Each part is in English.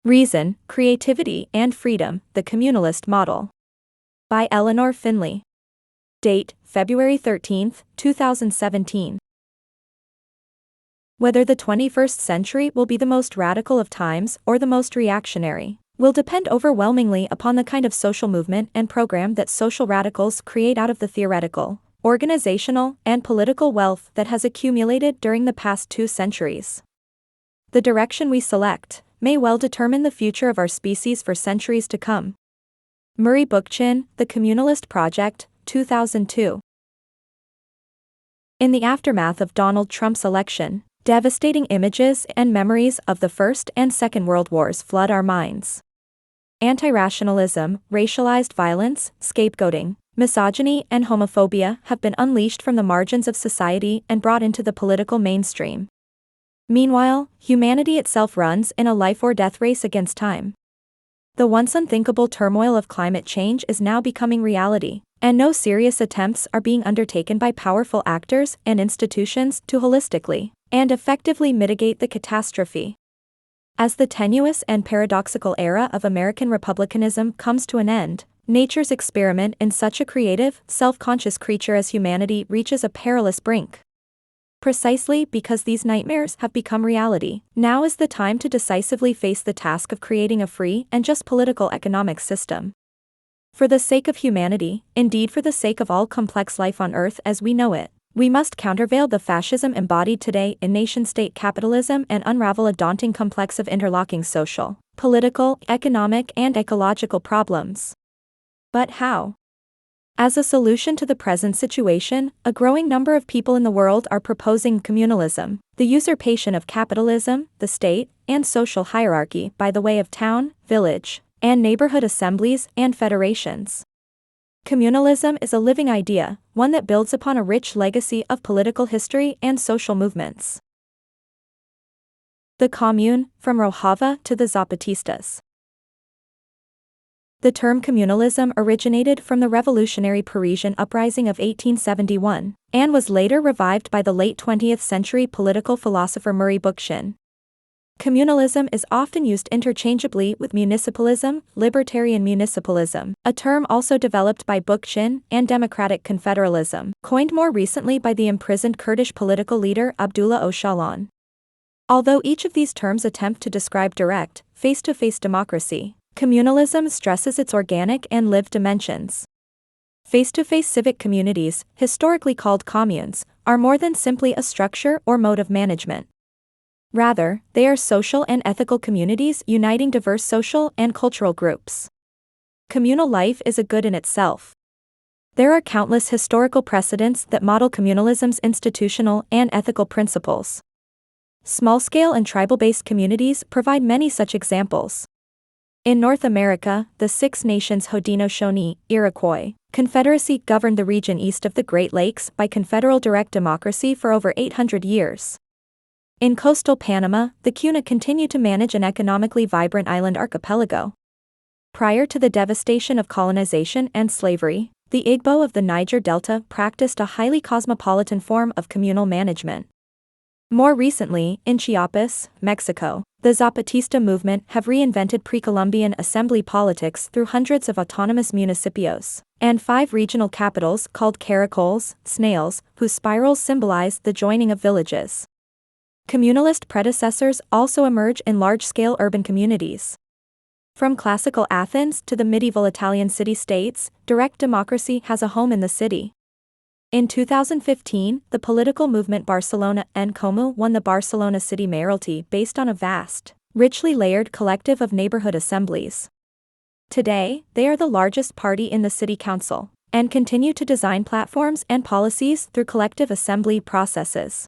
Reason, Creativity, and Freedom, the Communalist Model. By Eleanor Finley. Date, February 13, 2017. Whether the 21st century will be the most radical of times or the most reactionary will depend overwhelmingly upon the kind of social movement and program that social radicals create out of the theoretical, organizational, and political wealth that has accumulated during the past 2 centuries. The direction we select may well determine the future of our species for centuries to come. Murray Bookchin, The Communalist Project, 2002. In the aftermath of Donald Trump's election, devastating images and memories of the First and Second World Wars flood our minds. Anti-rationalism, racialized violence, scapegoating, misogyny, and homophobia have been unleashed from the margins of society and brought into the political mainstream. Meanwhile, humanity itself runs in a life-or-death race against time. The once unthinkable turmoil of climate change is now becoming reality, and no serious attempts are being undertaken by powerful actors and institutions to holistically and effectively mitigate the catastrophe. As the tenuous and paradoxical era of American republicanism comes to an end, nature's experiment in such a creative, self-conscious creature as humanity reaches a perilous brink. Precisely because these nightmares have become reality, now is the time to decisively face the task of creating a free and just political economic system. For the sake of humanity, indeed for the sake of all complex life on Earth as we know it, we must countervail the fascism embodied today in nation-state capitalism and unravel a daunting complex of interlocking social, political, economic, and ecological problems. But how? As a solution to the present situation, a growing number of people in the world are proposing communalism, the usurpation of capitalism, the state, and social hierarchy by the way of town, village, and neighborhood assemblies and federations. Communalism is a living idea, one that builds upon a rich legacy of political history and social movements. The Commune, from Rojava to the Zapatistas. The term communalism originated from the revolutionary Parisian uprising of 1871, and was later revived by the late 20th century political philosopher Murray Bookchin. Communalism is often used interchangeably with municipalism, libertarian municipalism, a term also developed by Bookchin, and democratic confederalism, coined more recently by the imprisoned Kurdish political leader Abdullah Öcalan. Although each of these terms attempt to describe direct, face-to-face democracy, communalism stresses its organic and lived dimensions. Face-to-face civic communities, historically called communes, are more than simply a structure or mode of management. Rather, they are social and ethical communities uniting diverse social and cultural groups. Communal life is a good in itself. There are countless historical precedents that model communalism's institutional and ethical principles. Small-scale and tribal-based communities provide many such examples. In North America, the Six Nations Haudenosaunee, Iroquois Confederacy governed the region east of the Great Lakes by confederal direct democracy for over 800 years. In coastal Panama, the Cuna continued to manage an economically vibrant island archipelago. Prior to the devastation of colonization and slavery, the Igbo of the Niger Delta practiced a highly cosmopolitan form of communal management. More recently, in Chiapas, Mexico, the Zapatista movement have reinvented pre-Columbian assembly politics through hundreds of autonomous municipios, and 5 regional capitals called caracoles, snails, whose spirals symbolize the joining of villages. Communalist predecessors also emerge in large-scale urban communities. From classical Athens to the medieval Italian city-states, direct democracy has a home in the city. In 2015, the political movement Barcelona en Comú won the Barcelona City Mayoralty based on a vast, richly layered collective of neighborhood assemblies. Today, they are the largest party in the city council, and continue to design platforms and policies through collective assembly processes.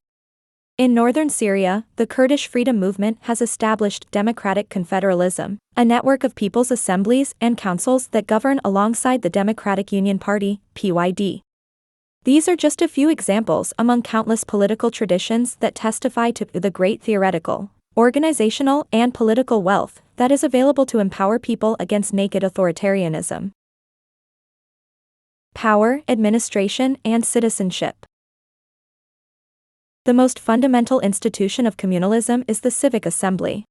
In northern Syria, the Kurdish freedom movement has established democratic confederalism, a network of people's assemblies and councils that govern alongside the Democratic Union Party, PYD. These are just a few examples among countless political traditions that testify to the great theoretical, organizational, and political wealth that is available to empower people against naked authoritarianism. Power, administration, and citizenship. The most fundamental institution of communalism is the civic assembly.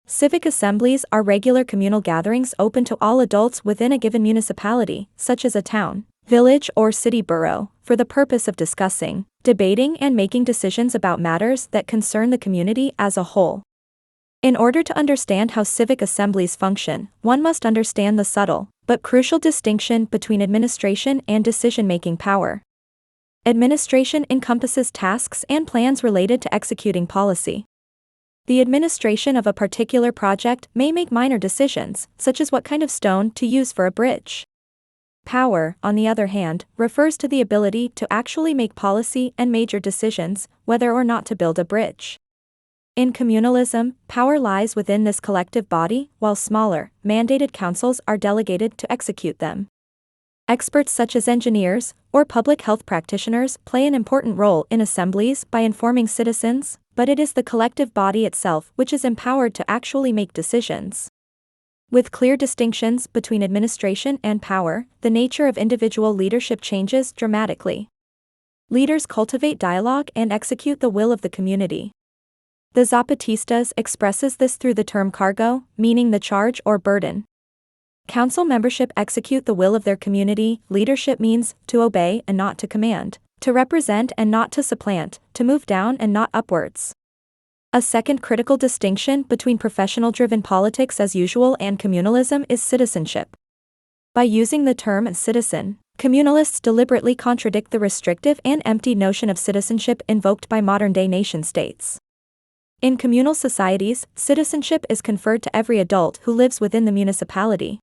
Civic assemblies are regular communal gatherings open to all adults within a given municipality, such as a town, village, or city borough, for the purpose of discussing, debating, and making decisions about matters that concern the community as a whole. In order to understand how civic assemblies function, one must understand the subtle, but crucial distinction between administration and decision-making power. Administration encompasses tasks and plans related to executing policy. The administration of a particular project may make minor decisions, such as what kind of stone to use for a bridge. Power, on the other hand, refers to the ability to actually make policy and major decisions, whether or not to build a bridge. In communalism, power lies within this collective body, while smaller, mandated councils are delegated to execute them. Experts such as engineers or public health practitioners play an important role in assemblies by informing citizens, but it is the collective body itself which is empowered to actually make decisions. With clear distinctions between administration and power, the nature of individual leadership changes dramatically. Leaders cultivate dialogue and execute the will of the community. The Zapatistas expresses this through the term cargo, meaning the charge or burden. Council membership execute the will of their community. Leadership means to obey and not to command, to represent and not to supplant, to move down and not upwards. A second critical distinction between professional-driven politics as usual and communalism is citizenship. By using the term citizen, communalists deliberately contradict the restrictive and empty notion of citizenship invoked by modern-day nation-states. In communal societies, citizenship is conferred to every adult who lives within the municipality.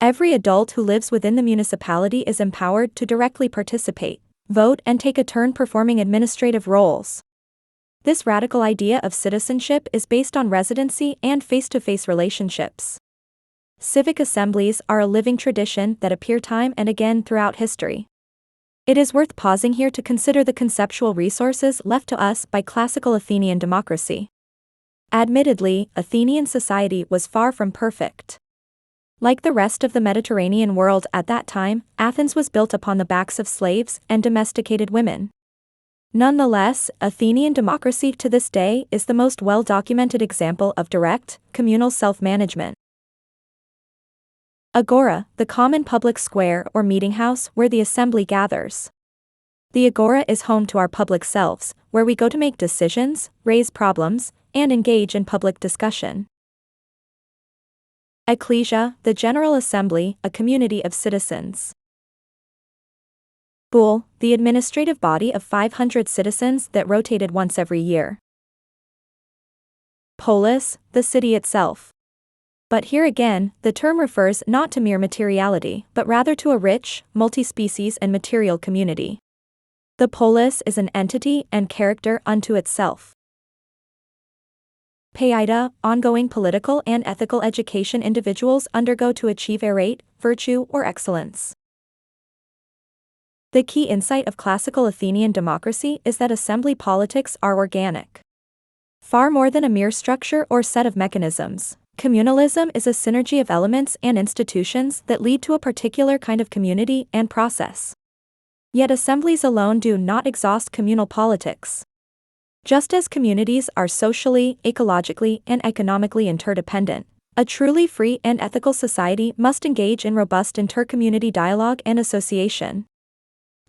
Every adult who lives within the municipality is empowered to directly participate, vote, and take a turn performing administrative roles. This radical idea of citizenship is based on residency and face-to-face relationships. Civic assemblies are a living tradition that appear time and again throughout history. It is worth pausing here to consider the conceptual resources left to us by classical Athenian democracy. Admittedly, Athenian society was far from perfect. Like the rest of the Mediterranean world at that time, Athens was built upon the backs of slaves and domesticated women. Nonetheless, Athenian democracy to this day is the most well-documented example of direct, communal self-management. Agora, the common public square or meeting house where the assembly gathers. The agora is home to our public selves, where we go to make decisions, raise problems, and engage in public discussion. Ecclesia, the General Assembly, a community of citizens. Boule, the administrative body of 500 citizens that rotated once every year. Polis, the city itself. But here again, the term refers not to mere materiality, but rather to a rich, multi-species and material community. The polis is an entity and character unto itself. Paida, ongoing political and ethical education individuals undergo to achieve errate, virtue, or excellence. The key insight of classical Athenian democracy is that assembly politics are organic. Far more than a mere structure or set of mechanisms, communalism is a synergy of elements and institutions that lead to a particular kind of community and process. Yet assemblies alone do not exhaust communal politics. Just as communities are socially, ecologically, and economically interdependent, a truly free and ethical society must engage in robust inter-community dialogue and association.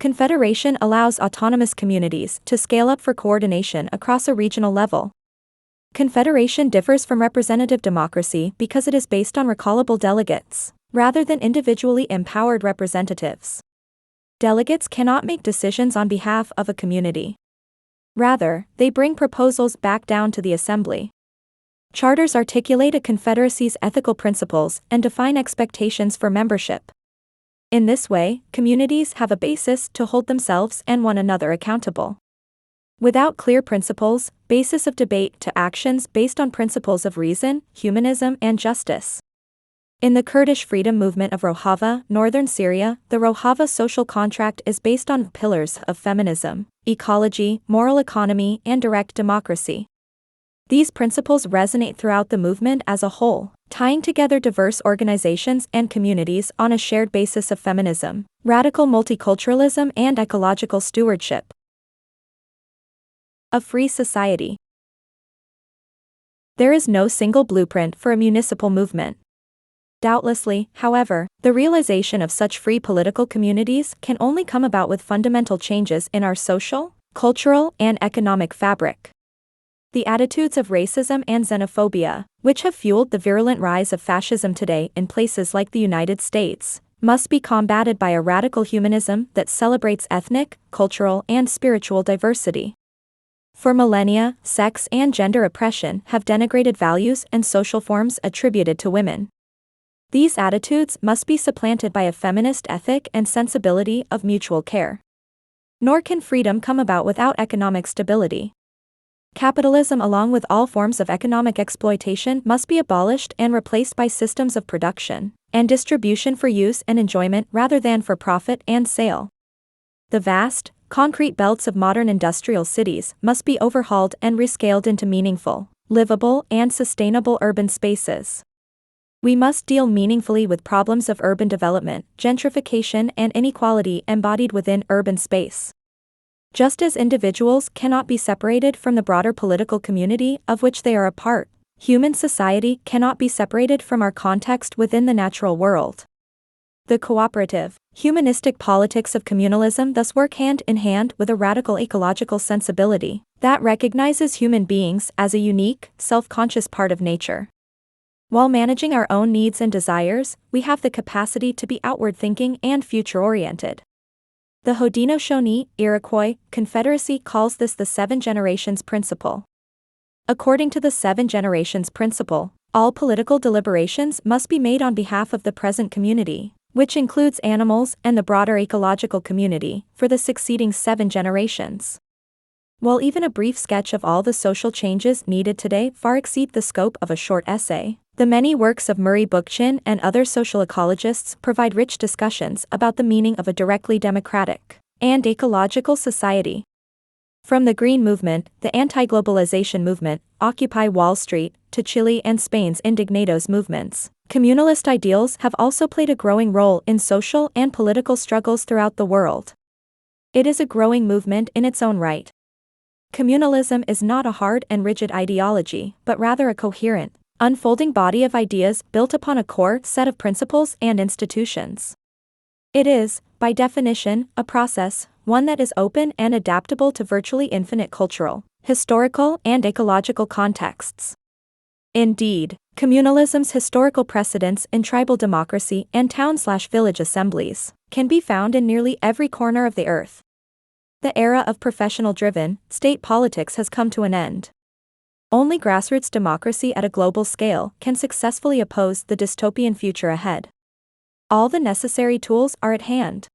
Confederation allows autonomous communities to scale up for coordination across a regional level. Confederation differs from representative democracy because it is based on recallable delegates, rather than individually empowered representatives. Delegates cannot make decisions on behalf of a community. Rather, they bring proposals back down to the assembly. Charters articulate a confederacy's ethical principles and define expectations for membership. In this way, communities have a basis to hold themselves and one another accountable. Without clear principles, basis of debate to actions based on principles of reason, humanism, and justice. In the Kurdish freedom movement of Rojava, northern Syria, the Rojava social contract is based on pillars of feminism, ecology, moral economy, and direct democracy. These principles resonate throughout the movement as a whole, tying together diverse organizations and communities on a shared basis of feminism, radical multiculturalism, and ecological stewardship. A free society. There is no single blueprint for a municipal movement. Doubtlessly, however, the realization of such free political communities can only come about with fundamental changes in our social, cultural, and economic fabric. The attitudes of racism and xenophobia, which have fueled the virulent rise of fascism today in places like the United States, must be combated by a radical humanism that celebrates ethnic, cultural, and spiritual diversity. For millennia, sex and gender oppression have denigrated values and social forms attributed to women. These attitudes must be supplanted by a feminist ethic and sensibility of mutual care. Nor can freedom come about without economic stability. Capitalism, along with all forms of economic exploitation, must be abolished and replaced by systems of production and distribution for use and enjoyment rather than for profit and sale. The vast, concrete belts of modern industrial cities must be overhauled and rescaled into meaningful, livable, and sustainable urban spaces. We must deal meaningfully with problems of urban development, gentrification, and inequality embodied within urban space. Just as individuals cannot be separated from the broader political community of which they are a part, human society cannot be separated from our context within the natural world. The cooperative, humanistic politics of communalism thus work hand in hand with a radical ecological sensibility that recognizes human beings as a unique, self-conscious part of nature. While managing our own needs and desires, we have the capacity to be outward-thinking and future-oriented. The Haudenosaunee Iroquois Confederacy calls this the 7 generations principle. According to the 7 generations principle, all political deliberations must be made on behalf of the present community, which includes animals and the broader ecological community, for the succeeding 7 generations. While even a brief sketch of all the social changes needed today far exceed the scope of a short essay, the many works of Murray Bookchin and other social ecologists provide rich discussions about the meaning of a directly democratic and ecological society. From the Green Movement, the anti-globalization movement, Occupy Wall Street, to Chile and Spain's Indignados movements, communalist ideals have also played a growing role in social and political struggles throughout the world. It is a growing movement in its own right. Communalism is not a hard and rigid ideology, but rather a coherent, unfolding body of ideas built upon a core set of principles and institutions. It is, by definition, a process, one that is open and adaptable to virtually infinite cultural, historical, and ecological contexts. Indeed, communalism's historical precedents in tribal democracy and town/village assemblies can be found in nearly every corner of the earth. The era of professional-driven, state politics has come to an end. Only grassroots democracy at a global scale can successfully oppose the dystopian future ahead. All the necessary tools are at hand.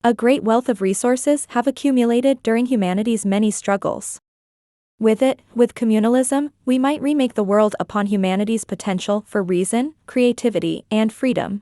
A great wealth of resources have accumulated during humanity's many struggles. With communalism, we might remake the world upon humanity's potential for reason, creativity, and freedom.